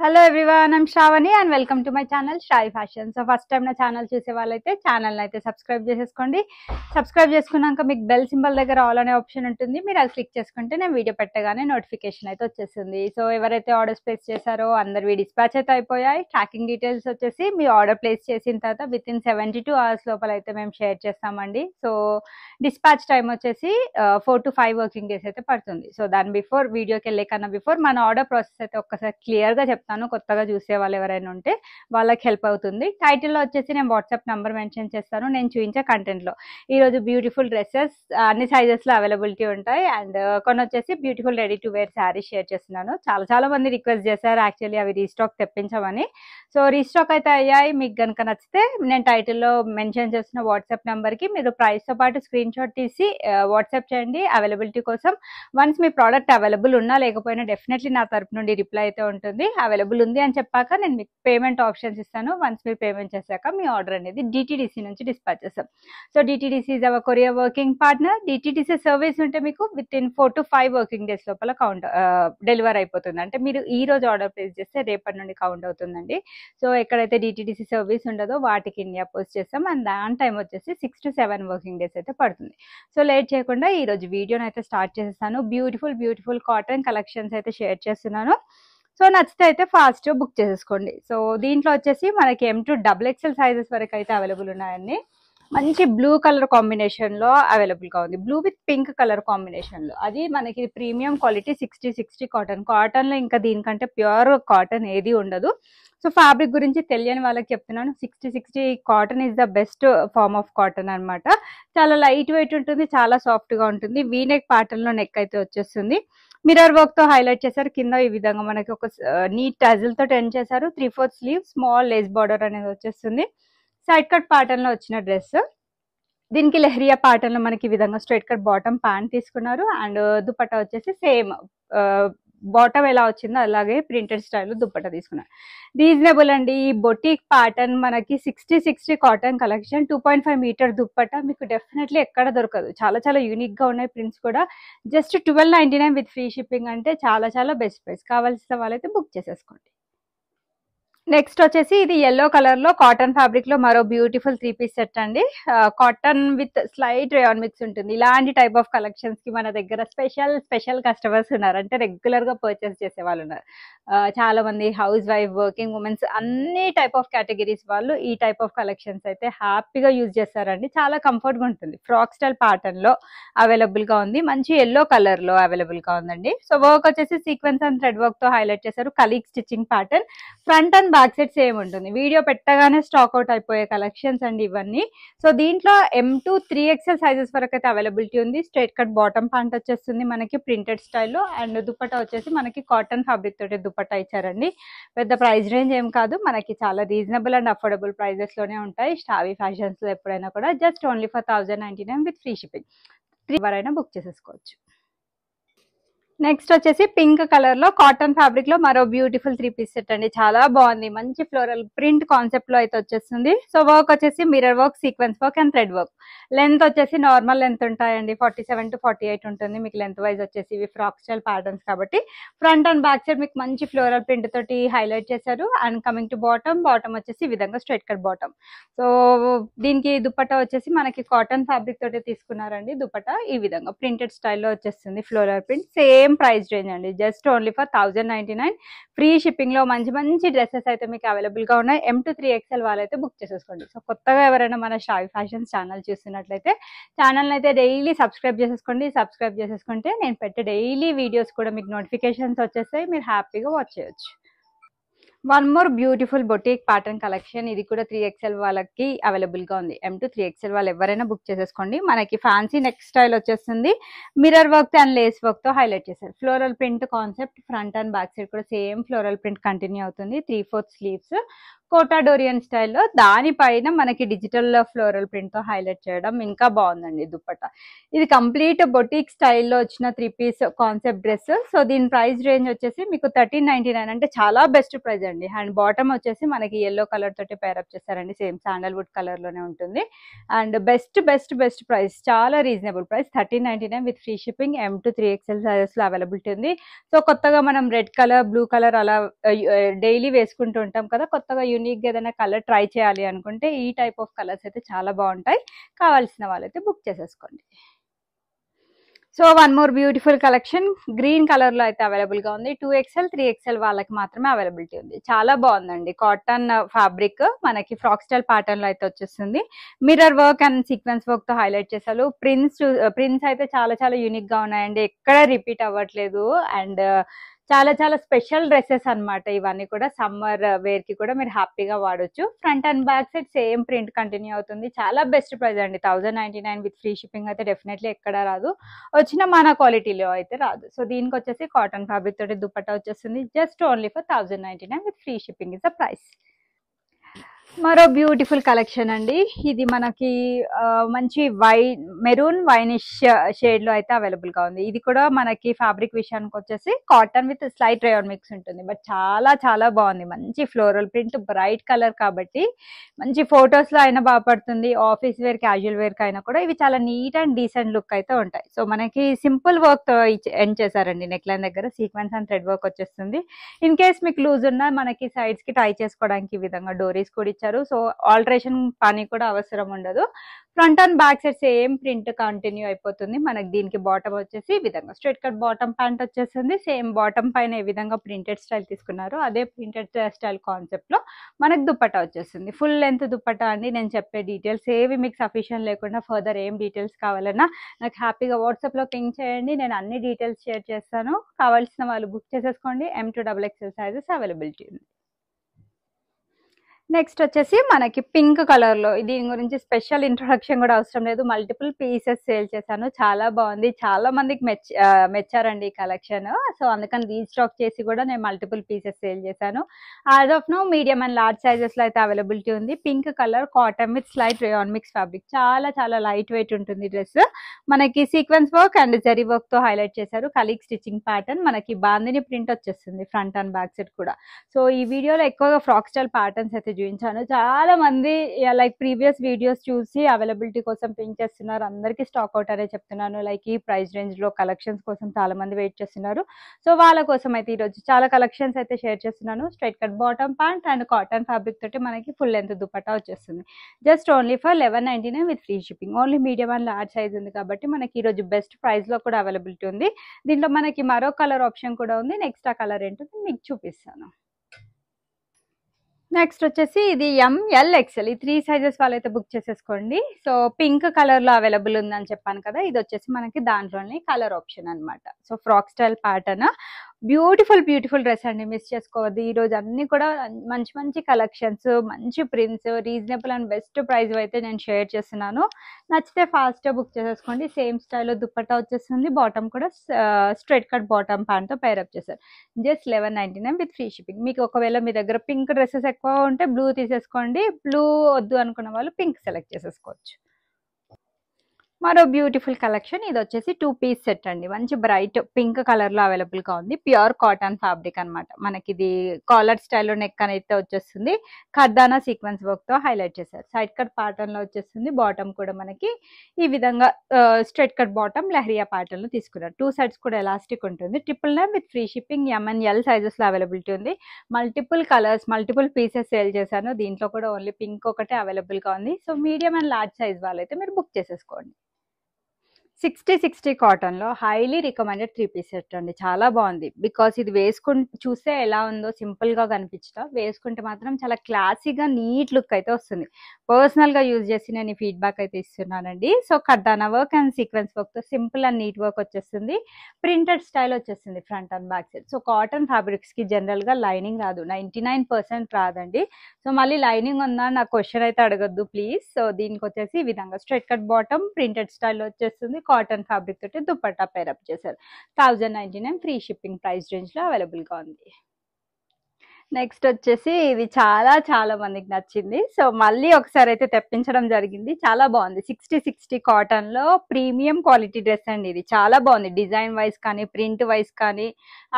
Hello everyone, I'm Shravani and welcome to my channel Shravi fashion. So first time నా channel చూసే వాళ్ళైతే ఛానల్ని అయితే సబ్స్క్రైబ్ చేసేసుకోండి. సబ్స్క్రైబ్ చేసుకున్నాక మీకు బెల్ సింబల్ దగ్గర ఆల్ అనే ఆప్షన్ ఉంటుంది. మీరు అది క్లిక్ చేసుకుంటే నేను వీడియో పెట్టగానే నోటిఫికేషన్ అయితే వచ్చేస్తుంది. సో ఎవరైతే ఆర్డర్స్ ప్లేస్ చేశారో అందరివి డిస్పాచ్ అయితే అయిపోయాయి. ట్రాకింగ్ డీటెయిల్స్ వచ్చేసి మీ ఆర్డర్ ప్లేస్ చేసిన తర్వాత విత్ ఇన్ 72 hours లోపల అయితే మేము షేర్ చేస్తామండి. సో డిస్పాచ్ టైం వచ్చేసి 4 to 5 వర్కింగ్ డేస్ అయితే పడుతుంది. సో దాని బిఫోర్ వీడియోకి వెళ్ళే కన్నా బిఫోర్ మన ఆర్డర్ ప్రాసెస్ అయితే ఒక్కసారి క్లియర్గా చెప్తాను. కొత్తగా చూసే వాళ్ళు ఎవరైనా ఉంటే వాళ్ళకి హెల్ప్ అవుతుంది. టైటిల్లో వచ్చేసి నేను వాట్సాప్ నెంబర్ మెన్షన్ చేస్తాను. నేను చూపించే కంటెంట్లో ఈరోజు బ్యూటిఫుల్ డ్రెస్సెస్ అన్ని సైజెస్లో అవైలబిలిటీ ఉంటాయి. అండ్ కొన్ని వచ్చేసి beautiful ready to wear sari share చేస్తున్నాను. చాలా మంది రిక్వెస్ట్ చేశారు యాక్చువల్లీ అవి రీస్టాక్ తెప్పించమని. సో రీస్టాక్ అయితే అయ్యాయి. మీకు కనుక నచ్చితే నేను టైటిల్లో మెన్షన్ చేస్తున్న వాట్సాప్ నెంబర్కి మీరు ప్రైస్తో పాటు స్క్రీన్ షాట్ తీసి వాట్సాప్ చేయండి అవైలబిలిటీ కోసం. వన్స్ మీ ప్రోడక్ట్ అవైలబుల్ ఉన్నా లేకపోయినా డెఫినెట్లీ నా తరపు నుండి రిప్లై అయితే ఉంటుంది. అవైలబుల్ ఉంది అని చెప్పాక నేను మీకు పేమెంట్ ఆప్షన్స్ ఇస్తాను. వన్స్ మీరు పేమెంట్ చేశాక మీ ఆర్డర్ అనేది డిటీడీసీ నుంచి డిస్పాచ్ చేస్తాం. So DTDC is our courier working partner. DTDC service ఉంటే మీకు with in 4 to 5 working days లోపల డెలివర్ అయిపోతుంది. అంటే మీరు ఈ రోజు ఆర్డర్ ప్లేస్ చేస్తే రేపటి నుండి కౌంట్ అవుతుందండి. సో ఎక్కడైతే డిటీడీసీ సర్వీస్ ఉండదో వాటికి ఇండియా పోస్ట్ చేస్తాం. అండ్ దాని టైం వచ్చేసి 6 to 7 వర్కింగ్ డేస్ అయితే పడుతుంది. సో లేట్ చేయకుండా ఈ రోజు వీడియోని అయితే స్టార్ట్ చేసేస్తాను. బ్యూటిఫుల్ కాటన్ కలెక్షన్స్ అయితే షేర్ చేస్తున్నాను. సో నచ్చితే అయితే ఫాస్ట్ బుక్ చేసేసుకోండి. సో దీంట్లో వచ్చేసి మనకి M2 XXL సైజెస్ వరకు అయితే అవైలబుల్ ఉన్నాయండి. మంచి బ్లూ కలర్ కాంబినేషన్లో అవైలబుల్గా ఉంది. బ్లూ విత్ పింక్ కలర్ కాంబినేషన్లో. అది మనకి ప్రీమియం క్వాలిటీ 60 కాటన్లో ఇంకా దీనికంటే ప్యూర్ కాటన్ ఏది ఉండదు. సో ఫ్యాబ్రిక్ గురించి తెలియని వాళ్ళకి చెప్తున్నాను. 60 cotton is the best form of cotton అనమాట. చాలా లైట్ వెయిట్ ఉంటుంది, చాలా సాఫ్ట్గా ఉంటుంది. వీనెక్ ప్యాటర్న్లో నెక్ అయితే వచ్చేస్తుంది. మిర్రర్ వర్క్తో హైలైట్ చేశారు. కింద ఈ విధంగా మనకి ఒక నీట్ టజిల్తో టెన్ చేశారు. 3/4 స్లీవ్, స్మాల్ లేస్ బార్డర్ అనేది వచ్చేస్తుంది. సైడ్ కట్ ప్యాటర్న్ లో వచ్చిన డ్రెస్. దీనికి లెహరియా ప్యాటర్న్ లో మనకి ఈ విధంగా స్ట్రైట్ కట్ బాటమ్ ప్యాంట్ తీసుకున్నారు. అండ్ దుపట్టా వచ్చేసి సేమ్ బాటమ్ ఎలా వచ్చిందో అలాగే ప్రింటెడ్ స్టైల్లో దుపట్టా తీసుకున్నారు. రీజనబుల్ అండి. ఈ బొటిక్ ప్యాటర్న్ మనకి 60 కాటన్ కలెక్షన్ 2.5 మీటర్ దుపట్టా మీకు డెఫినెట్లీ ఎక్కడ దొరకదు. చాలా యూనిక్ గా ఉన్నాయి. ప్రింట్స్ కూడా జస్ట్ 1299 విత్ ఫ్రీ షిప్పింగ్. అంటే చాలా బెస్ట్ ప్రైస్. కావాల్సిన వాళ్ళైతే బుక్ చేసేసుకోండి. నెక్స్ట్ వచ్చేసి ఇది ఎల్లో కలర్ లో కాటన్ ఫ్యాబ్రిక్ లో మరో బ్యూటిఫుల్ 3-piece సెట్ అండి. Cotton with slight rayon mix ఉంటుంది. ఇలాంటి టైప్ ఆఫ్ కలెక్షన్స్ కి మన దగ్గర స్పెషల్ కస్టమర్స్ ఉన్నారు. అంటే రెగ్యులర్ గా పర్చేస్ చేసే వాళ్ళు ఉన్నారు. చాలా మంది హౌస్ వైఫ్, వర్కింగ్ ఉమెన్స్, అన్ని టైప్ ఆఫ్ కేటగిరీస్ వాళ్ళు ఈ టైప్ ఆఫ్ కలెక్షన్స్ అయితే హ్యాపీగా యూజ్ చేస్తారండి. చాలా కంఫర్ట్ గా ఉంటుంది. ఫ్రాక్ స్టైల్ ప్యాటర్న్ లో అవైలబుల్ గా ఉంది. మంచి ఎల్లో కలర్ లో అవైలబుల్ గా ఉందండి. సో వర్క్ వచ్చేసి సీక్వెన్స్ అండ్ థ్రెడ్ వర్క్ తో హైలైట్ చేశారు. కలీగ్ stitching pattern. Front and back side same ఉంటుంది. వీడియో పెట్టగానే స్టాక్ అవుట్ అయిపోయే కలెక్షన్స్ అండి ఇవన్నీ. సో దీంట్లో M2 3XL సైజెస్ వరకు అయితే అవైలబిలిటీ ఉంది. స్ట్రైట్ కట్ బాటమ్ ప్యాంట్ వచ్చేస్తుంది మనకి ప్రింటెడ్ స్టైల్లో. అండ్ దుపట్టా వచ్చేసి మనకి కాటన్ ఫ్యాబ్రిక్ తోటి దుపట్టా ఇచ్చారండి. పెద్ద ప్రైస్ రేంజ్ ఏం కాదు, మనకి చాలా రీజనబుల్ అండ్ అఫోర్డబుల్ ప్రైజెస్ లోనే ఉంటాయి. శ్రావి ఫ్యాషన్స్ లో ఎప్పుడైనా కూడా just only for 1099 with free shipping. ఎవరైనా బుక్ చేసేసుకోవచ్చు. నెక్స్ట్ వచ్చేసి పింక్ కలర్ లో కాటన్ ఫ్యాబ్రిక్ లో మరో బ్యూటిఫుల్ 3-piece సెట్ అండి. చాలా బాగుంది. మంచి ఫ్లోరల్ ప్రింట్ కాన్సెప్ట్ లో అయితే వచ్చేస్తుంది. సో వర్క్ వచ్చేసి mirror work, sequence work and thread work. Length వచ్చేసి నార్మల్ లెంత్ ఉంటాయండి. 47 to 48 ఉంటుంది. మీకు లెంత్ వైజ్ వచ్చేసి ఇవి ఫ్రాక్ స్టైల్ ప్యాటర్న్స్ కాబట్టి ఫ్రంట్ అండ్ బ్యాక్ సైడ్ మీకు మంచి ఫ్లోరల్ ప్రింట్ తోటి హైలైట్ చేశారు. అండ్ కమింగ్ టు బాటమ్ వచ్చేసి ఈ విధంగా స్ట్రైట్ కట్ బాటమ్. సో దీనికి దుపట్టా వచ్చేసి మనకి కాటన్ ఫ్యాబ్రిక్ తోటి తీసుకున్నారండి. దుపట్టా ఈ విధంగా ప్రింటెడ్ స్టైల్లో వచ్చేస్తుంది. Floral print same price range అండి. Just only for 1099 free shipping లో మంచి డ్రెస్సెస్ అయితే మీకు అవైలబుల్ గా ఉన్నాయి. M2 3XL వాళ్ళైతే బుక్ చేసేసుకోండి. సో కొత్తగా ఎవరైనా మన శ్రావి ఫ్యాషన్స్ ఛానల్ చూస్తున్నట్లయితే ఛానల్ అయితే డైలీ సబ్స్క్రైబ్ చేసేసుకోండి. సబ్స్క్రైబ్ చేసేసుకుంటే నేను పెట్టే డైలీ వీడియోస్ కూడా మీకు నోటిఫికేషన్స్ వచ్చేస్తాయి. మీరు హ్యాపీగా వాచ్ చేయొచ్చు. One more beautiful boutique pattern collection. ఇది కూడా 3XL వాళ్ళకి అవైలబుల్ గా ఉంది. M2 3XL వాళ్ళు ఎవరైనా బుక్ చేసేసుకోండి. మనకి ఫ్యాన్సీ నెక్ స్టైల్ వచ్చేస్తుంది. Mirror work and lace work తో హైలైట్ చేశారు. Floral print concept. Front and back side కూడా సేమ్ ఫ్లోరల్ ప్రింట్ కంటిన్యూ అవుతుంది. 3/4 స్లీవ్స్, కోటా డోరియన్ స్టైల్లో దానిపైన మనకి డిజిటల్ ఫ్లోరల్ ప్రింట్ తో హైలైట్ చేయడం ఇంకా బాగుందండి దుప్పట. ఇది కంప్లీట్ బొటిక్ స్టైల్లో వచ్చిన 3 పీస్ కాన్సెప్ట్ డ్రెస్. సో దీని ప్రైస్ రేంజ్ వచ్చేసి మీకు 1399, అంటే చాలా బెస్ట్ ప్రైస్ అండి. అండ్ బాటమ్ వచ్చేసి మనకి yellow కలర్ తోటి పేరప్ చేస్తారండి, సేమ్ శాండల్వుడ్ కలర్ లోనే ఉంటుంది. And best best best price, చాలా reasonable price, 1399 with free shipping. M to 3XL sizes లో అవైలబిలిటీ ఉంది. సో కొత్తగా మనం రెడ్ కలర్, బ్లూ కలర్ అలా డైలీ వేసుకుంటూ ఉంటాం కదా, కొత్తగా యూనిక్ గా ఏదైనా కలర్ ట్రై చేయాలి అనుకుంటే ఈ టైప్ ఆఫ్ కలర్స్ అయితే చాలా బాగుంటాయి. కావాల్సిన వాళ్ళైతే బుక్ చేసేసుకోండి. So one more beautiful collection green colour లో అయితే అవైలబుల్ గా ఉంది. 2XL 3XL వాళ్ళకి మాత్రమే అవైలబిలిటీ ఉంది. చాలా బాగుందండి. కాటన్ ఫ్యాబ్రిక్ మనకి ఫ్రాక్ స్టైల్ ప్యాటర్న్ లో అయితే వచ్చేస్తుంది. Mirror work and sequence work తో హైలైట్ చేశారు. ప్రింట్స్ అయితే చాలా చాలా యూనిక్ గా ఉన్నాయండి, ఎక్కడ రిపీట్ అవ్వట్లేదు. అండ్ చాలా చాలా స్పెషల్ డ్రెస్సెస్ అన్నమాట ఇవన్నీ కూడా. సమ్మర్ వేర్ కి కూడా మీరు హ్యాపీగా వాడొచ్చు. Front and back side same print continue అవుతుంది. చాలా బెస్ట్ ప్రైస్ అండి. 1099 విత్ ఫ్రీ షిప్పింగ్ అయితే డెఫినెట్లీ ఎక్కడ రాదు, వచ్చిన మన క్వాలిటీలో అయితే రాదు. సో దీనికి వచ్చేసి కాటన్ ఫ్యాబ్రిక్ తోటి దుపట్టా వచ్చేస్తుంది. Just only for 1099 with free shipping is the price. మరో బ్యూటిఫుల్ కలెక్షన్ అండి. ఇది మనకి మంచి మెరూన్ వైనిష్ షేడ్ లో అయితే అవైలబుల్ గా ఉంది. ఇది కూడా మనకి ఫ్యాబ్రిక్ విషయానికి వచ్చేసి cotton with slight rayon mix ఉంటుంది. బట్ చాలా చాలా బాగుంది. మంచి ఫ్లోరల్ ప్రింట్, బ్రైట్ కలర్ కాబట్టి మంచి ఫొటోస్ లో అయినా బాగా పడుతుంది. ఆఫీస్ వేర్, క్యాజువల్ వేర్ కి అయినా కూడా ఇవి చాలా నీట్ అండ్ డీసెంట్ లుక్ అయితే ఉంటాయి. సో మనకి సింపుల్ వర్క్ తో ఎండ్ చేశారండి. నెక్ లైన్ దగ్గర సీక్వెన్స్ అండ్ థ్రెడ్ వర్క్ వచ్చేస్తుంది. ఇన్ కేస్ మీకు లూజ్ ఉన్నా మనకి సైడ్స్ కి టై చేసుకోవడానికి ఈ విధంగా డోరీస్ కూడా ఇచ్చారు. సో ఆల్టరేషన్ పని కూడా అవసరం ఉండదు. Front and back side same print continue అయిపోతుంది. మనకి దీనికి బాటమ్ వచ్చేసి ఈ విధంగా స్ట్రైట్ కట్ బాటమ్ ప్యాంట్ వచ్చేస్తుంది. సేమ్ బాటమ్ పైన ఏ విధంగా ప్రింటెడ్ స్టైల్ తీసుకున్నారు అదే ప్రింటెడ్ స్టైల్ కాన్సెప్ట్ లో మనకి దుపట్టా వచ్చేస్తుంది. ఫుల్ లెంత్ దుపట్టా అండి. నేను చెప్పే డీటెయిల్స్ ఏవి మీకు సఫిషియెంట్ లేకుండా ఫర్దర్ ఏం డీటెయిల్స్ కావాలన్నా నాకు హ్యాపీగా వాట్సాప్ లో పింక్ చేయండి, నేను అన్ని డీటెయిల్స్ షేర్ చేస్తాను. కావాల్సిన వాళ్ళు బుక్ చేసేసుకోండి. M to XXL sizes availability ఉంది. నెక్స్ట్ వచ్చేసి మనకి పింక్ కలర్ లో, దీని గురించి స్పెషల్ ఇంట్రొడక్షన్ కూడా అవసరం లేదు. మల్టిపుల్ పీసెస్ సేల్ చేశాను, చాలా బాగుంది. చాలా మందికి మెచ్చారండి ఈ కలెక్షన్. సో అందుకని రీస్టాక్ చేసి కూడా నేను మల్టిపుల్ పీసెస్ సేల్ చేశాను. As of now medium and large sizes లో అయితే అవైలబిలిటీ ఉంది. Pink colour, cotton with slight rayon mix fabric, చాలా చాలా లైట్ వెయిట్ ఉంటుంది డ్రెస్. మనకి sequence work and zari work తో హైలైట్ చేశారు. కలీగ్ స్టిచ్చింగ్ ప్యాటర్న్, మనకి బాందిని ప్రింట్ వచ్చేస్తుంది ఫ్రంట్ అండ్ బ్యాక్ సైడ్ కూడా. సో ఈ వీడియోలో ఎక్కువగా ఫ్రాక్ స్టైల్ ప్యాటర్న్స్ అయితే చూపించాను. చాలా మంది లైక్ ప్రీవియస్ వీడియోస్ చూసి అవైలబిలిటీ కోసం పింక్ చేస్తున్నారు. అందరికీ స్టాక్ అవుట్ అనే చెప్తున్నాను. లైక్ ఈ ప్రైస్ రేంజ్ లో కలెక్షన్స్ కోసం చాలా మంది వెయిట్ చేస్తున్నారు. సో వాళ్ళ కోసం అయితే ఈరోజు చాలా కలెక్షన్స్ అయితే షేర్ చేస్తున్నాను. Straight cut bottom pant and cotton fabric తోటి మనకి ఫుల్ లెంత్ దుపట్టా వచ్చేస్తుంది. Just only for 1199 with free shipping. Only medium and large size ఉంది కాబట్టి మనకి ఈరోజు బెస్ట్ ప్రైస్ లో కూడా అవైలబిలిటీ ఉంది. దీంట్లో మనకి మరో కలర్ ఆప్షన్ కూడా ఉంది. నెక్స్ట్ ఆ కలర్ ఏంటో మీకు చూపిస్తాను. నెక్స్ట్ వచ్చేసి ఇది MLXL, ఈ 3 సైజెస్ వాళ్ళైతే బుక్ చేసేసుకోండి. సో పింక్ కలర్ లో అవైలబుల్ ఉందని చెప్పాను కదా, ఇది వచ్చేసి మనకి దాంట్లోనే కలర్ ఆప్షన్ అనమాట. So frock style pattern, beautiful beautiful dress అండి, మిస్ చేసుకోవద్దు. ఈ రోజు అన్ని కూడా మంచి మంచి కలెక్షన్స్, మంచి prints, reasonable and best price అయితే నేను షేర్ చేస్తున్నాను. నచ్చితే ఫాస్ట్ గా బుక్ చేసేసుకోండి. సేమ్ స్టైల్లో దుపట్టా వచ్చేస్తుంది. బాటమ్ కూడా స్ట్రైట్ కట్ బాటమ్ ప్యాంట్ తో పేరప్ చేశారు. Just 1199 with free shipping. మీకు ఒకవేళ మీ దగ్గర పింక్ డ్రెస్సెస్ ఎక్కువ ఉంటే బ్లూ తీసేసుకోండి. బ్లూ వద్దు అనుకున్న వాళ్ళు పింక్ సెలెక్ట్ చేసేసుకోవచ్చు. మరో బ్యూటిఫుల్ కలెక్షన్, ఇది వచ్చేసి 2 పీస్ సెట్ అండి. మంచి బ్రైట్ పింక్ కలర్ లో అవైలబుల్ గా ఉంది. ప్యూర్ కాటన్ ఫ్యాబ్రిక్ అనమాట. మనకి ఇది కాలర్ స్టైల్లో నెక్ అయితే వచ్చేస్తుంది. ఖర్దానా సీక్వెన్స్ వర్క్ తో హైలైట్ చేశారు. సైడ్ కట్ ప్యాటర్న్ లో వచ్చేస్తుంది. బాటమ్ కూడా మనకి ఈ విధంగా straight cut bottom lehariya pattern లో తీసుకున్నారు. 2 సైడ్స్ కూడా ఎలాస్టిక్ ఉంటుంది. 999 with free shipping. M and L sizes లో అవైలబిలిటీ ఉంది. Multiple colours, multiple pieces sale చేశాను. దీంట్లో కూడా ఓన్లీ పింక్ ఒకటే అవైలబుల్ గా ఉంది. So medium and large size వాళ్ళైతే మీరు బుక్ చేసేసుకోండి. 60 కాటన్ లో హైలీ రికమెండెడ్ 3 పీస్ సెట్ అండి. చాలా బాగుంది. బికాస్ ఇది చూస్తే ఎలా ఉందో సింపుల్ గా కనిపించడం, వేసుకుంటే మాత్రం చాలా క్లాసీగా నీట్ లుక్ అయితే వస్తుంది. పర్సనల్ గా యూజ్ చేసి నేను ఫీడ్బ్యాక్ అయితే ఇస్తున్నానండి. సో కర్దానా వర్క్ అండ్ సీక్వెన్స్ వర్క్ తో సింపుల్ అండ్ నీట్ వర్క్ వచ్చేస్తుంది. ప్రింటెడ్ స్టైల్ వచ్చేస్తుంది front and back side. So cotton fabrics కి జనరల్ గా లైనింగ్ రాదు, 99% రాదండి. సో మళ్ళీ లైనింగ్ ఉందా నా క్వశ్చన్ అయితే అడగద్దు ప్లీజ్. సో దీనికి వచ్చేసి ఈ విధంగా straight cut bottom printed style వచ్చేస్తుంది. కాటన్ ఫ్యాబ్రిక్ తోటి దుపట్టా పేరప్ చేశారు. 1099 ఫ్రీ షిప్పింగ్ ప్రైస్ రేంజ్ లో అవైలబుల్ గా ఉంది. నెక్స్ట్ వచ్చేసి ఇది చాలా చాలా మందికి నచ్చింది. సో మళ్ళీ ఒకసారి అయితే తెప్పించడం జరిగింది. చాలా బాగుంది. 60 కాటన్ లో ప్రీమియం క్వాలిటీ డ్రెస్ అండి. ఇది చాలా బాగుంది. డిజైన్ వైజ్ కానీ, ప్రింట్ వైజ్ కానీ,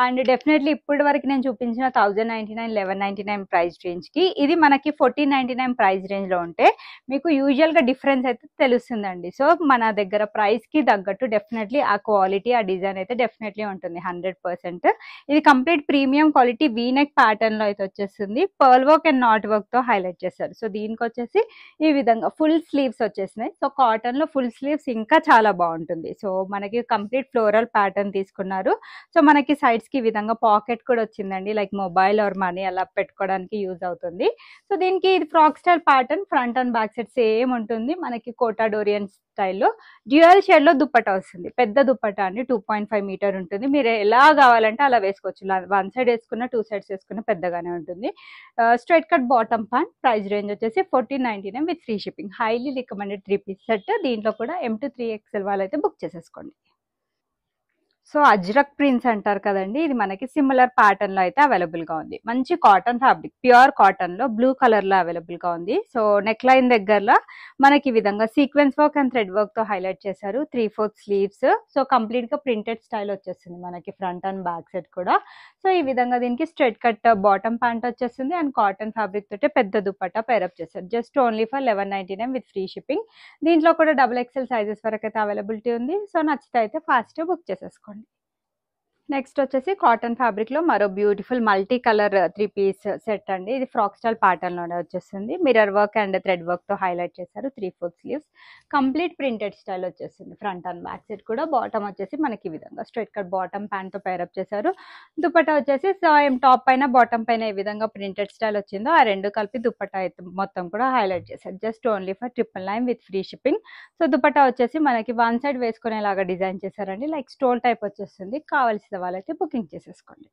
అండ్ డెఫినెట్లీ ఇప్పటి వరకు నేను చూపించిన 1099, 1199 ప్రైస్ రేంజ్ కి ఇది మనకి 1499 ప్రైస్ రేంజ్ లో ఉంటే మీకు యూజువల్ గా డిఫరెన్స్ అయితే తెలుస్తుందండి. సో మన దగ్గర ప్రైస్ కి తగ్గట్టు డెఫినెట్లీ ఆ క్వాలిటీ, ఆ డిజైన్ అయితే డెఫినెట్లీ ఉంటుంది 100%. ఇది complete premium quality V-neck pattern లో అయితే వచ్చేస్తుంది. Pearl work and not work తో హైలైట్ చేస్తారు. సో దీనికి వచ్చేసి ఈ విధంగా ఫుల్ స్లీవ్స్ వచ్చేసినాయి. సో కాటన్ లో ఫుల్ స్లీవ్స్ ఇంకా చాలా బాగుంటుంది. సో మనకి కంప్లీట్ ఫ్లోరల్ ప్యాటర్న్ తీసుకున్నారు. సో మనకి సైడ్స్ కి ఈ విధంగా పాకెట్ కూడా వచ్చిందండి. లైక్ మొబైల్ ఆర్ మనీ అలా పెట్టుకోవడానికి యూజ్ అవుతుంది. సో దీనికి ఇది frock style pattern, front and back side same ఉంటుంది. మనకి కోటా డోరియన్ స్టైల్లో డ్యూయల్ షేడ్ లో దుప్పట్టా వస్తుంది. పెద్ద దుప్పట్టా అండి, 2.5 మీటర్ ఉంటుంది. మీరు ఎలా కావాలంటే అలా వేసుకోవచ్చు. వన్ సైడ్ వేసుకున్న, 2 సైడ్స్ వేసుకున్న పెద్దగానే ఉంటుంది. Straight cut bottom pant. Price range వచ్చేసి 1499 with free shipping. Highly recommended 3 piece set. దీంట్లో కూడా M to 3XL వాళ్ళైతే బుక్ చేసేసుకోండి. సో అజ్రక్ ప్రింట్స్ అంటారు కదండి, ఇది మనకి సిమిలర్ ప్యాటర్న్ లో అయితే అవైలబుల్ గా ఉంది. మంచి కాటన్ ఫ్యాబ్రిక్, ప్యూర్ కాటన్ లో బ్లూ కలర్ లో అవైలబుల్ గా ఉంది. సో నెక్ లైన్ దగ్గరలో మనకి ఈ విధంగా sequence work and thread work తో హైలైట్ చేశారు. 3/4 స్లీవ్స్. సో కంప్లీట్ గా ప్రింటెడ్ స్టైల్ వచ్చేస్తుంది మనకి ఫ్రంట్ అండ్ బ్యాక్ సైడ్ కూడా. సో ఈ విధంగా దీనికి స్ట్రైట్ కట్ బాటమ్ ప్యాంట్ వచ్చేస్తుంది అండ్ కాటన్ ఫ్యాబ్రిక్ తోటే పెద్ద దుపట్టా పేరప్ చేశారు. Just only for 1199 with free shipping. దీంట్లో కూడా XXL సైజెస్ వరకు అయితే అవైలబిలిటీ ఉంది. సో నచ్చితే అయితే ఫాస్ట్ బుక్ చేసేసుకోండి. నెక్స్ట్ వచ్చేసి కాటన్ ఫ్యాబ్రిక్ లో మరో beautiful multi colour 3 piece set అండి. ఇది ఫ్రాక్ స్టైల్ ప్యాటర్న్ లోనే వచ్చేస్తుంది. Mirror work and thread work తో హైలైట్ చేశారు. 3/4 స్లీవ్స్. కంప్లీట్ ప్రింటెడ్ స్టైల్ వచ్చేస్తుంది. ఫ్రంట్ అండ్ బ్యాక్ సైడ్ కూడా. బాటమ్ వచ్చేసి మనకి ఈ విధంగా స్ట్రైట్ కట్ బాటమ్ ప్యాంట్ తో పేరప్ చేశారు. దుపట్టా వచ్చేసి సేమ్ టాప్ పైన బాటమ్ పైన ఏ విధంగా ప్రింటెడ్ స్టైల్ వచ్చిందో ఆ రెండు కలిపి దుపట్టా అయితే మొత్తం కూడా హైలైట్ చేశారు. Just only for 999 with free shipping. So dupatta వచ్చేసి మనకి వన్ సైడ్ వేసుకునేలాగా డిజైన్ చేశారండి. లైక్ స్టోల్ టైప్ వచ్చేస్తుంది. కావాల్సిన వాళ్ళైతే బుకింగ్ చేసేసుకోండి.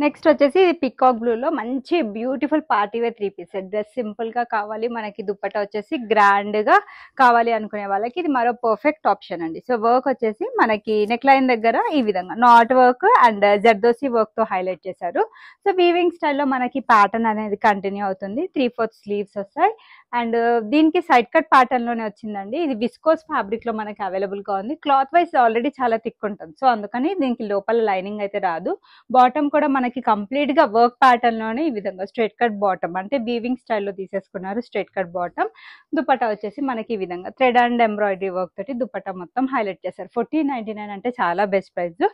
నెక్స్ట్ వచ్చేసి ఇది పికాక్ బ్లూ లో మంచి beautiful party wear 3 piece set. Dress simple గా కావాలి, మనకి దుప్పట్టా వచ్చేసి గ్రాండ్ గా కావాలి అనుకునే వాళ్ళకి ఇది మరో పర్ఫెక్ట్ ఆప్షన్ అండి. సో వర్క్ వచ్చేసి మనకి నెక్ లైన్ దగ్గర ఈ విధంగా not work and zardozi work తో హైలైట్ చేశారు. సో వీవింగ్ స్టైల్లో మనకి ప్యాటర్న్ అనేది కంటిన్యూ అవుతుంది. 3/4 స్లీవ్స్ వస్తాయి అండ్ దీనికి సైడ్ కట్ ప్యాటర్న్ లోనే వచ్చిందండి. ఇది విస్కోస్ ఫ్యాబ్రిక్ లో మనకి అవైలబుల్ గా ఉంది. క్లాత్ వైజ్ ఆల్రెడీ చాలా థిక్ ఉంటుంది. సో అందుకని దీనికి లోపల లైనింగ్ అయితే రాదు. బాటమ్ కూడా మనకి కంప్లీట్ గా వర్క్ ప్యాటర్న్ లోనే ఈ విధంగా స్ట్రైట్ కట్ బాటమ్ అంటే వీవింగ్ స్టైల్లో తీసేసుకున్నారు. Straight cut bottom. దుపట్టా వచ్చేసి మనకి ఈ విధంగా థ్రెడ్ అండ్ ఎంబ్రాయిడరీ వర్క్ తోటి దుపట్టా మొత్తం హైలైట్ చేశారు. 1499 అంటే చాలా బెస్ట్ ప్రైస్.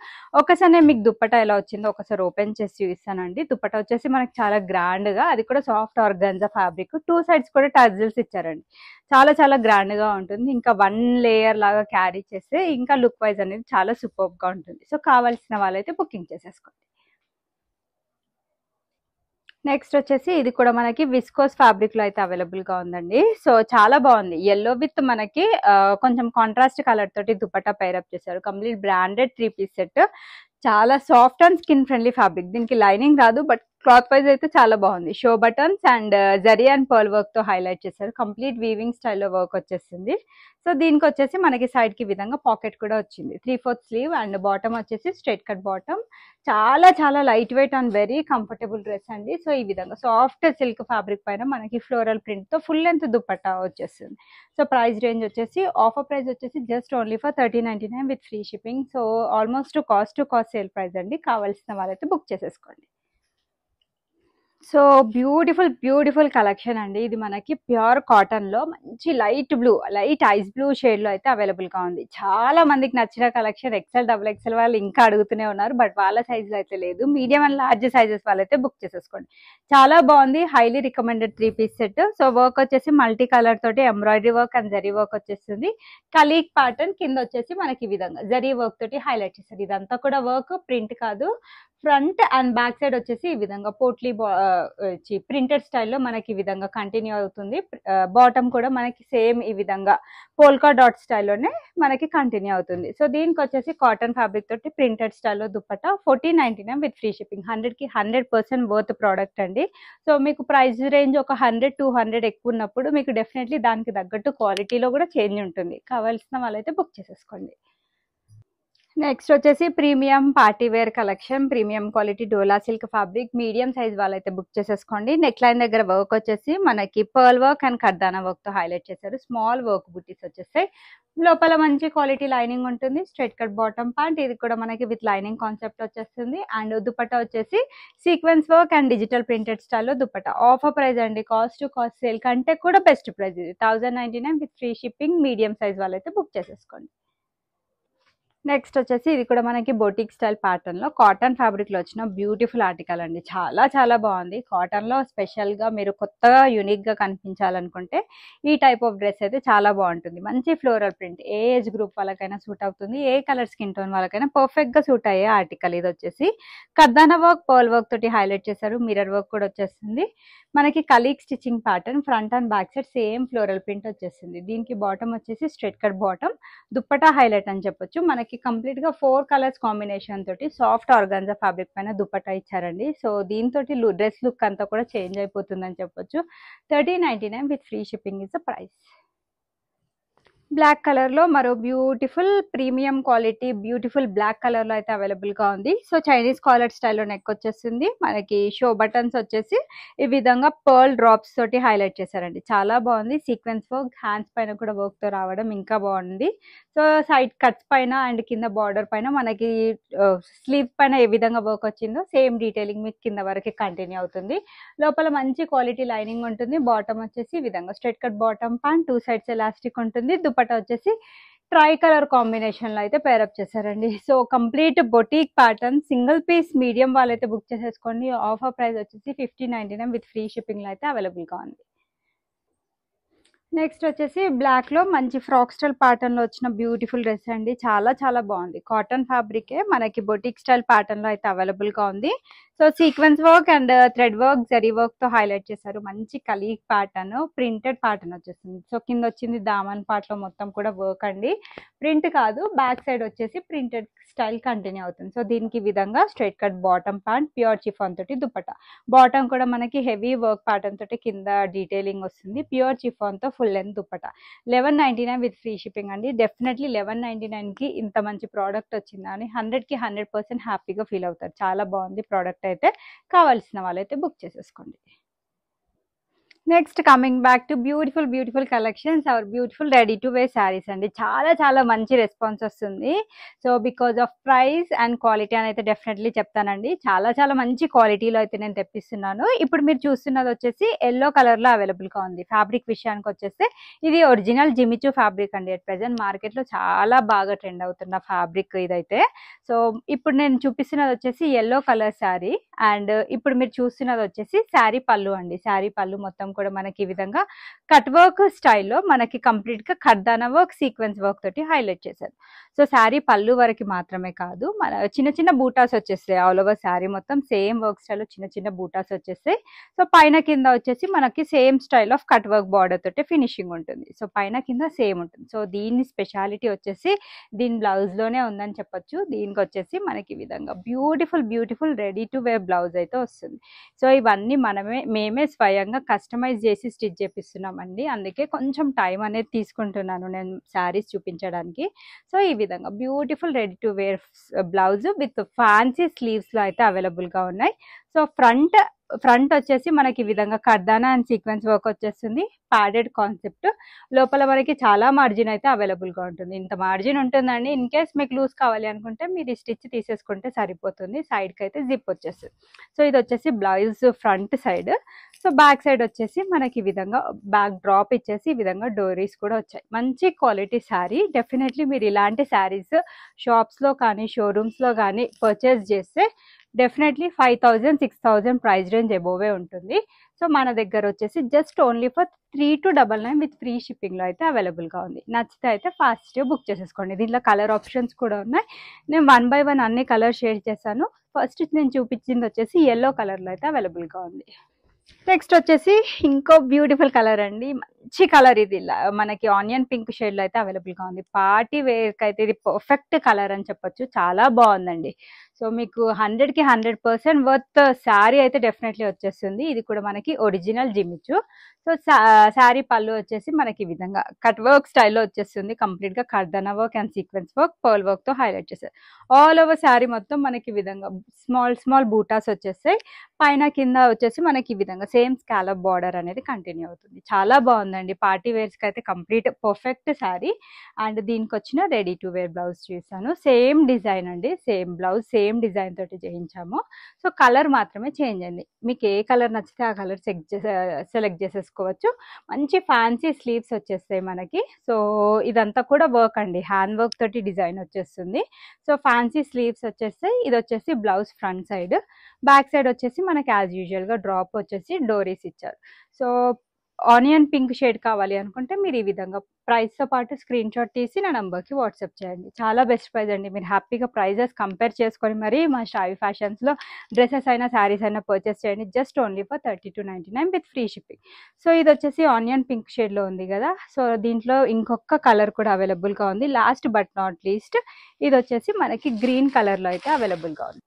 ఒకసారి మీకు దుపట్టా ఎలా వచ్చిందో ఒకసారి ఓపెన్ చేసి చూపిస్తానండి. దుపట్టా వచ్చేసి మనకి చాలా గ్రాండ్ గా, అది కూడా సాఫ్ట్ ఆర్గాన్జా ఫ్యాబ్రిక్. 2 సైడ్స్ కూడా టజిల్స్ ఇచ్చారండి. చాలా చాలా గ్రాండ్ గా ఉంటుంది. ఇంకా 1 లేయర్ లాగా క్యారీ చేస్తే ఇంకా లుక్ వైజ్ అనేది చాలా సూపర్ గా ఉంటుంది. సో కావాల్సిన వాళ్ళైతే బుకింగ్ చేసేసుకోండి. నెక్స్ట్ వచ్చేసి ఇది కూడా మనకి విస్కోస్ ఫ్యాబ్రిక్ లో అయితే అవైలబుల్ గా ఉందండి. సో చాలా బాగుంది. ఎల్లో విత్ మనకి కొంచెం కాంట్రాస్ట్ కలర్ తోటి దుపట్టా పేరప్ చేశారు. Complete branded 3 piece set. చాలా soft and skin friendly fabric. దీనికి లైనింగ్ రాదు, బట్ క్లాత్ వైజ్ అయితే చాలా బాగుంది. Show buttons and zari and pearl work తో హైలైట్ చేశారు. కంప్లీట్ వీవింగ్ స్టైల్లో వర్క్ వచ్చేసింది. సో దీనికి వచ్చేసి మనకి సైడ్ కి విధంగా పాకెట్ కూడా వచ్చింది. 3/4 స్లీవ్ అండ్ బాటమ్ వచ్చేసి స్ట్రైట్ కట్ బాటమ్. చాలా చాలా light wait and very comfortable dress అండి. సో ఈ విధంగా సాఫ్ట్ సిల్క్ ఫ్యాబ్రిక్ పైన మనకి ఫ్లోరల్ ప్రింట్ తో ఫుల్ లెంత్ దుపట్టా వచ్చేస్తుంది. సో ప్రైస్ రేంజ్ వచ్చేసి ఆఫర్ ప్రైస్ వచ్చేసి just only for 1399 with free shipping. So almost cost to cost sale price అండి. కావాల్సిన వాళ్ళైతే బుక్ చేసేసుకోండి. సో బ్యూటిఫుల్ బ్యూటిఫుల్ కలెక్షన్ అండి. ఇది మనకి ప్యూర్ కాటన్ లో మంచి light blue, light ice blue shade లో అయితే అవైలబుల్ గా ఉంది. చాలా మందికి నచ్చిన కలెక్షన్. XL, XXL వాళ్ళు ఇంకా అడుగుతూనే ఉన్నారు, బట్ వాళ్ళ సైజ్ లో అయితే లేదు. మీడియం అండ్ లార్జ్ సైజెస్ వాళ్ళైతే బుక్ చేసేసుకోండి. చాలా బాగుంది. Highly recommended 3 piece set. So work వచ్చేసి మల్టీ కలర్ తోటి embroidery work and zari work వచ్చేస్తుంది. కలీక్ ప్యాటర్న్ కింద వచ్చేసి మనకి ఈ విధంగా జరీ వర్క్ తోటి హైలైట్ చేస్తారు. ఇదంతా కూడా వర్క్, ప్రింట్ కాదు. ఫ్రంట్ అండ్ బ్యాక్ సైడ్ వచ్చేసి ఈ విధంగా పోట్లీ ప్రింటెడ్ స్టైల్లో మనకి ఈ విధంగా కంటిన్యూ అవుతుంది. బాటమ్ కూడా మనకి సేమ్ ఈ విధంగా పోల్కా డాట్ స్టైల్లోనే మనకి కంటిన్యూ అవుతుంది. సో దీనికి వచ్చేసి కాటన్ ఫ్యాబ్రిక్ తోటి ప్రింటెడ్ స్టైల్లో దుపట్టా 1499 విత్ ఫ్రీ షిప్పింగ్. 100కి 100% వర్త్ ప్రోడక్ట్ అండి. సో మీకు ప్రైస్ రేంజ్ ఒక 100-200 ఎక్కువ ఉన్నప్పుడు మీకు డెఫినెట్లీ దానికి తగ్గట్టు క్వాలిటీలో కూడా చేంజ్ ఉంటుంది. కావాల్సిన వాళ్ళైతే బుక్ చేసేసుకోండి. నెక్స్ట్ వచ్చేసి premium party wear collection, premium quality డోలా సిల్క్ ఫ్యాబ్రిక్, మీడియం సైజ్ వాళ్ళైతే బుక్ చేసేసుకోండి. నెక్ లైన్ దగ్గర వర్క్ వచ్చేసి మనకి పర్ల్ వర్క్ అండ్ కర్దానా వర్క్ తో హైలైట్ చేశారు. స్మాల్ వర్క్ బుటీస్ వచ్చేస్తాయి. లోపల మంచి క్వాలిటీ లైనింగ్ ఉంటుంది. స్ట్రైట్ కట్ బాటమ్ ప్యాంట్, ఇది కూడా మనకి విత్ లైనింగ్ కాన్సెప్ట్ వచ్చేస్తుంది. అండ్ దుపట్టా వచ్చేసి sequence work and digital printed స్టైల్లో దుపట్టా. ఆఫర్ ప్రైస్ అండి, కాస్ట్ టు కాస్ట్ సేల్ కంటే కూడా బెస్ట్ ప్రైస్ ఇది 1099 with free shipping. Medium size వాళ్ళైతే బుక్ చేసేసుకోండి. నెక్స్ట్ వచ్చేసి ఇది కూడా మనకి బొటిక్ స్టైల్ ప్యాటర్న్ లో కాటన్ ఫ్యాబ్రిక్ లో వచ్చిన బ్యూటిఫుల్ ఆర్టికల్ అండి. చాలా చాలా బాగుంది. కాటన్ లో స్పెషల్ గా మీరు కొత్తగా యూనిక్ గా కనిపించాలనుకుంటే ఈ టైప్ ఆఫ్ డ్రెస్ అయితే చాలా బాగుంటుంది. మంచి ఫ్లోరల్ ప్రింట్, ఏ ఏజ్ గ్రూప్ వాళ్ళకైనా సూట్ అవుతుంది, ఏ కలర్ స్కిన్ టోన్ వాళ్ళకైనా పర్ఫెక్ట్ గా సూట్ అయ్యే ఆర్టికల్. ఇది వచ్చేసి కర్దానా వర్క్, పర్ల్ వర్క్ తోటి హైలైట్ చేశారు. మిర్రర్ వర్క్ కూడా వచ్చేస్తుంది. మనకి colleague stitching pattern, front and back side same floral print వచ్చేసింది. దీనికి బాటమ్ వచ్చేసి straight cut bottom, dupatta highlight అని చెప్పొచ్చు. మనకి కంప్లీట్ గా 4 కలర్స్ కాంబినేషన్ తోటి సాఫ్ట్ ఆర్గాన్జా ఫ్యాబ్రిక్ పైన దుపట్టా ఇచ్చారండి. సో దీంతో డ్రెస్ లుక్ అంతా కూడా చేంజ్ అయిపోతుందని చెప్పొచ్చు. 1399 with free shipping is the price. Black colour లో మరో beautiful premium quality beautiful black colour లో అయితే అవైలబుల్ గా ఉంది. సో చైనీస్ కాలర్ స్టైల్లో నెక్ వచ్చేసింది. మనకి షో బటన్స్ వచ్చేసి ఈ విధంగా పర్ల్ డ్రాప్స్ తోటి హైలైట్ చేశారండి. చాలా బాగుంది. సీక్వెన్స్ వర్క్, హ్యాండ్స్ పైన కూడా వర్క్ తో రావడం ఇంకా బాగుంది. సో సైడ్ కట్స్ పైన అండ్ కింద బార్డర్ పైన మనకి స్లీవ్ పైన ఏ విధంగా వర్క్ వచ్చిందో సేమ్ డీటెయిలింగ్ మీకు కింద వరకు కంటిన్యూ అవుతుంది. లోపల మంచి క్వాలిటీ లైనింగ్ ఉంటుంది. బాటమ్ వచ్చేసి ఈ విధంగా straight cut bottom pant, 2 sides elastic ఉంటుంది. దుపట్టా వచ్చేసి ట్రై కలర్ కాంబినేషన్ లో అయితే పేరప్ చేశారండి. So complete boutique pattern, single piece medium వాళ్ళైతే బుక్ చేసేసుకోండి. ఆఫర్ ప్రైస్ వచ్చేసి 1599 విత్ ఫ్రీ షిప్పింగ్ లో అయితే అవైలబుల్ గా ఉంది. నెక్స్ట్ వచ్చేసి బ్లాక్ లో మంచి ఫ్రాక్ స్టైల్ ప్యాటర్న్ లో వచ్చిన బ్యూటిఫుల్ డ్రెస్ అండి. చాలా చాలా బాగుంది. కాటన్ ఫ్యాబ్రికే మనకి బొటిక్ స్టైల్ ప్యాటర్న్ లో అయితే అవైలబుల్ గా ఉంది. So sequence work and thread work, zari work తో హైలైట్ చేశారు. మంచి కలీగ్ ప్యాటర్న్, ప్రింటెడ్ ప్యాటర్న్ వచ్చేసింది. సో కింద వచ్చింది దామన్ పార్ట్ లో మొత్తం కూడా వర్క్ అండి, ప్రింట్ కాదు. బ్యాక్ సైడ్ వచ్చేసి ప్రింటెడ్ స్టైల్ కంటిన్యూ అవుతుంది. సో దీనికి విధంగా straight cut bottom pant, pure chiffon తోటి దుపట్టా. బాటమ్ కూడా మనకి హెవీ వర్క్ ప్యాటర్న్ తోటి కింద డీటెయిలింగ్ వస్తుంది. ప్యూర్ చిఫాన్ తో full length dupatta. 1199 with free shipping అండి. డెఫినెట్లీ 1199 కి ఇంత మంచి ప్రోడక్ట్ వచ్చిందా అని 100కి 100% హ్యాపీగా ఫీల్ అవుతారు. చాలా బాగుంది ప్రోడక్ట్ అయితే. కావాల్సిన వాళ్ళైతే బుక్ చేసేసుకోండి. Next coming back to beautiful collections, our beautiful ready to wear saris అండి. చాలా చాలా మంచి రెస్పాన్స్ వస్తుంది. So because of price and quality అని అయితే డెఫినెట్లీ చెప్తానండి. చాలా చాలా మంచి క్వాలిటీలో అయితే నేను తెప్పిస్తున్నాను. ఇప్పుడు మీరు చూస్తున్నది వచ్చేసి ఎల్లో కలర్ లో అవైలబుల్ గా ఉంది. ఫ్యాబ్రిక్ విషయానికి వచ్చేస్తే ఇది ఒరిజినల్ జిమిచూ ఫ్యాబ్రిక్ అండి. అట్ ప్రెసెంట్ మార్కెట్ లో చాలా బాగా ట్రెండ్ అవుతున్న ఫ్యాబ్రిక్ ఇదైతే. సో ఇప్పుడు నేను చూపిస్తున్నది వచ్చేసి ఎల్లో కలర్ శారీ, అండ్ ఇప్పుడు మీరు చూస్తున్నది వచ్చేసి శారీ పళ్ళు అండి. శారీ పళ్ళు మొత్తం కూడా మనకి ఈ విధంగా కట్ వర్క్ స్టైల్లో మనకి కంప్లీట్ గా కర్దానా వర్క్, సీక్వెన్స్ వర్క్ తోటి హైలైట్ చేశారు. సో శారీ పళ్ళు వరకు మాత్రమే కాదు, మన చిన్న చిన్న బూటాస్ వచ్చేస్తాయి. ఆల్ ఓవర్ శారీ మొత్తం సేమ్ వర్క్ స్టైల్లో చిన్న చిన్న బూటాస్ వచ్చేస్తాయి. సో పైన కింద వచ్చేసి మనకి same style of cut work border తోటి ఫినిషింగ్ ఉంటుంది. సో పైన కింద సేమ్ ఉంటుంది. సో దీని స్పెషాలిటీ వచ్చేసి దీని బ్లౌజ్ లోనే ఉందని చెప్పొచ్చు. దీనికి వచ్చేసి మనకి ఈ విధంగా beautiful ready to wear blouse అయితే వస్తుంది. సో ఇవన్నీ మేమే స్వయంగా కస్టమైజ్ చేసి స్టిచ్ చేపిస్తున్నామండి. అందుకే కొంచెం టైం అనేది తీసుకుంటున్నాను నేను శారీస్ చూపించడానికి. సో ఈ విధంగా beautiful ready to wear blouse with fancy sleeves లో అయితే అవైలబుల్ గా ఉన్నాయి. సో ఫ్రంట్ వచ్చేసి మనకి ఈ విధంగా కర్దానా అండ్ సీక్వెన్స్ వర్క్ వచ్చేస్తుంది. ప్యాడెడ్ కాన్సెప్ట్, లోపల మనకి చాలా మార్జిన్ అయితే అవైలబుల్ గా ఉంటుంది. ఇంత మార్జిన్ ఉంటుందండి. ఇన్ కేస్ మీకు లూజ్ కావాలి అనుకుంటే మీరు ఈ స్టిచ్ తీసేసుకుంటే సరిపోతుంది. సైడ్ కి అయితే జిప్ వచ్చేస్తుంది. సో ఇది వచ్చేసి blouse front side. So back side వచ్చేసి మనకి ఈ విధంగా బ్యాక్ డ్రాప్ ఇచ్చేసి ఈ విధంగా డోరీస్ కూడా వచ్చాయి. మంచి క్వాలిటీ శారీ. డెఫినెట్లీ మీరు ఇలాంటి శారీస్ షాప్స్ లో కానీ షోరూమ్స్ లో కానీ పర్చేస్ చేస్తే డెఫినెట్లీ 5000-6000 ప్రైస్ రేంజ్ అబోవే ఉంటుంది. సో మన దగ్గర వచ్చేసి just only for 3299 with free shipping లో అయితే అవైలబుల్ గా ఉంది. నచ్చితే అయితే ఫాస్ట్ బుక్ చేసేసుకోండి. దీంట్లో కలర్ ఆప్షన్స్ కూడా ఉన్నాయి. నేను 1 by 1 అన్ని కలర్ షేర్ చేశాను. ఫస్ట్ నేను చూపించింది వచ్చేసి ఎల్లో కలర్ లో అయితే అవైలబుల్ గా ఉంది. నెక్స్ట్ వచ్చేసి ఇంకో బ్యూటిఫుల్ కలర్ అండి. మంచి కలర్ ఇది, మనకి ఆనియన్ పింక్ షేడ్ లో అయితే అవైలబుల్ గా ఉంది. పార్టీ వేర్ కి అయితే ఇది పర్ఫెక్ట్ కలర్ అని చెప్పొచ్చు. చాలా బాగుందండి. సో మీకు 100కి 100% వర్త్ శారీ అయితే డెఫినెట్లీ వచ్చేస్తుంది. ఇది కూడా మనకి ఒరిజినల్ జిమిచు. సో శారీ పళ్ళు వచ్చేసి మనకి ఈ విధంగా కట్ వర్క్ స్టైల్లో వచ్చేస్తుంది. కంప్లీట్గా కర్దనా work and sequence work, pearl వర్క్తో హైలైట్ చేశారు. ఆల్ ఓవర్ శారీ మొత్తం మనకి ఈ విధంగా స్మాల్ స్మాల్ బూటాస్ వచ్చేస్తాయి. పైన కింద వచ్చేసి మనకి ఈ విధంగా సేమ్ స్కాలప్ బార్డర్ అనేది కంటిన్యూ అవుతుంది. చాలా బాగుందండి. పార్టీ వేర్స్కి అయితే కంప్లీట్ పర్ఫెక్ట్ శారీ. అండ్ దీనికి వచ్చిన రెడీ టు వేర్ బ్లౌజ్ చూసాను. సేమ్ డిజైన్ అండి, సేమ్ బ్లౌజ్ సేమ్ డిజైన్ తోటి చేయించాము. సో కలర్ మాత్రమే చేంజ్ అయింది. మీకు ఏ కలర్ నచ్చితే ఆ కలర్ సెలెక్ట్ చేసేసుకోవచ్చు. మంచి ఫ్యాన్సీ స్లీవ్స్ వచ్చేస్తాయి మనకి. సో ఇదంతా కూడా వర్క్ అండి, హ్యాండ్ వర్క్ తోటి డిజైన్ వచ్చేస్తుంది. సో ఫ్యాన్సీ స్లీవ్స్ వచ్చేస్తాయి. ఇది వచ్చేసి blouse front side, back side వచ్చేసి మనకి యాజ్ యూజువల్గా డ్రాప్ వచ్చేసి డోరీస్ ఇచ్చారు. సో ఆనియన్ పింక్ షేడ్ కావాలి అనుకుంటే మీరు ఈ విధంగా ప్రైస్తో పాటు స్క్రీన్ షాట్ తీసి నా నెంబర్కి వాట్సాప్ చేయండి. చాలా బెస్ట్ ప్రైస్ అండి. మీరు హ్యాపీగా ప్రైజెస్ కంపేర్ చేసుకొని మరి మా షాయి ఫ్యాషన్స్లో డ్రెస్సెస్ అయినా శారీస్ అయినా పర్చేస్ చేయండి. Just only for 32.99 with free shipping. So ఇది వచ్చేసి ఆనియన్ పింక్ షేడ్లో ఉంది కదా. సో దీంట్లో ఇంకొక కలర్ కూడా అవైలబుల్గా ఉంది. లాస్ట్ బట్ నాట్ లీస్ట్ ఇది వచ్చేసి మనకి గ్రీన్ కలర్లో అయితే అవైలబుల్గా ఉంది.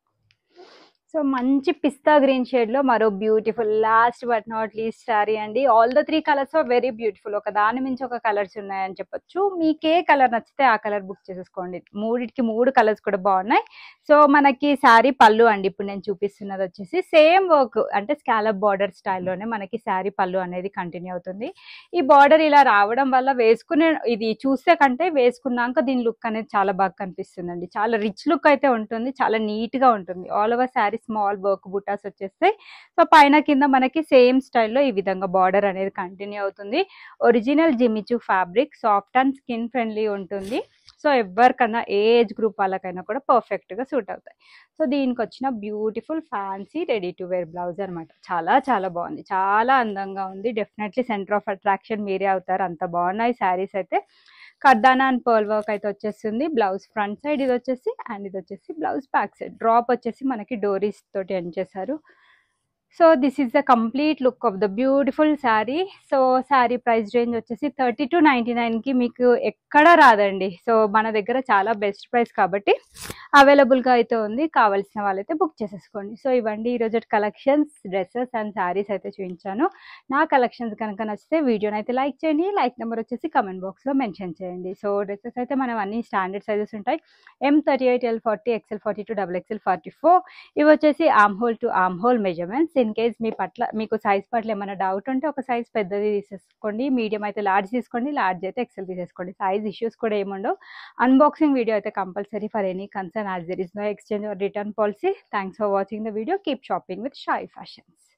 సో మంచి పిస్తా గ్రీన్ షేడ్లో మరో beautiful last but not least sari అండి. All the 3 colours are very beautiful. ఒక దాని మించి ఒక కలర్స్ ఉన్నాయని చెప్పొచ్చు. మీకు ఏ కలర్ నచ్చితే ఆ కలర్ బుక్ చేసేసుకోండి. 3 కలర్స్ కూడా బాగున్నాయి. సో మనకి శారీ పళ్ళు అండి, ఇప్పుడు నేను చూపిస్తున్నది వచ్చేసి సేమ్ వర్క్ అంటే స్కాలప్ బార్డర్ స్టైల్లోనే మనకి శారీ పళ్ళు అనేది కంటిన్యూ అవుతుంది. ఈ బార్డర్ ఇలా రావడం వల్ల వేసుకునే ఇది చూస్తే కంటే వేసుకున్నాక దీని లుక్ అనేది చాలా బాగా కనిపిస్తుందండి. చాలా రిచ్ లుక్ అయితే ఉంటుంది, చాలా నీట్గా ఉంటుంది. All over sari small work బుటాస్ వచ్చేస్తాయి. సో పైన కింద మనకి సేమ్ స్టైల్లో ఈ విధంగా బార్డర్ అనేది కంటిన్యూ అవుతుంది. Original Jimmy Choo fabric, soft and skin friendly ఉంటుంది. సో ఎవరికన్నా ఏ ఏజ్ గ్రూప్ వాళ్ళకైనా కూడా పర్ఫెక్ట్గా సూట్ అవుతాయి. సో దీనికి వచ్చిన beautiful fancy ready to wear blouse అనమాట. చాలా చాలా బాగుంది, చాలా అందంగా ఉంది. డెఫినెట్లీ సెంటర్ ఆఫ్ అట్రాక్షన్ మీరే అవుతారు, అంత బాగున్నాయి శారీస్ అయితే. కర్దానా అండ్ పర్ల్ వర్క్ అయితే వచ్చేస్తుంది. బ్లౌజ్ ఫ్రంట్ సైడ్ ఇది వచ్చేసి, అండ్ ఇది వచ్చేసి బ్లౌజ్ బ్యాక్ సైడ్. డ్రాప్ వచ్చేసి మనకి డోరీస్ తోటి ఎండ్ చేశారు. So this is the complete look of the beautiful sari. So sari price range వచ్చేసి 32.99కి మీకు ఎక్కడా రాదండి. సో మన దగ్గర చాలా బెస్ట్ ప్రైస్ కాబట్టి అవైలబుల్గా అయితే ఉంది. కావాల్సిన వాళ్ళైతే బుక్ చేసేసుకోండి. సో ఇవ్వండి ఈరోజు కలెక్షన్స్, డ్రెస్సెస్ అండ్ శారీస్ అయితే చూపించాను. నా కలెక్షన్స్ కనుక నచ్చితే వీడియోని అయితే లైక్ చేయండి. లైక్ నెంబర్ వచ్చేసి కమెంట్ బాక్స్లో మెన్షన్ చేయండి. సో డ్రెస్సెస్ అయితే మనం అన్ని స్టాండర్డ్ సైజెస్ ఉంటాయి. M38, L40, XL42, XXL 44. ఇవి వచ్చేసి arm whole to arm whole measurements. In case మీకు సైజ్ పట్ల ఏమైనా డౌట్ ఉంటే ఒక సైజ్ పెద్దది తీసేసుకోండి. మీడియం అయితే లార్జ్ తీసుకోండి, లార్జ్ అయితే ఎక్సెల్ తీసేసుకోండి. సైజ్ ఇష్యూస్ కూడా ఏముండవు. అన్బాక్సింగ్ వీడియో అయితే compulsory for any concern, as there is no exchange or return policy. Thanks for watching the video. Keep shopping with Shai Fashions.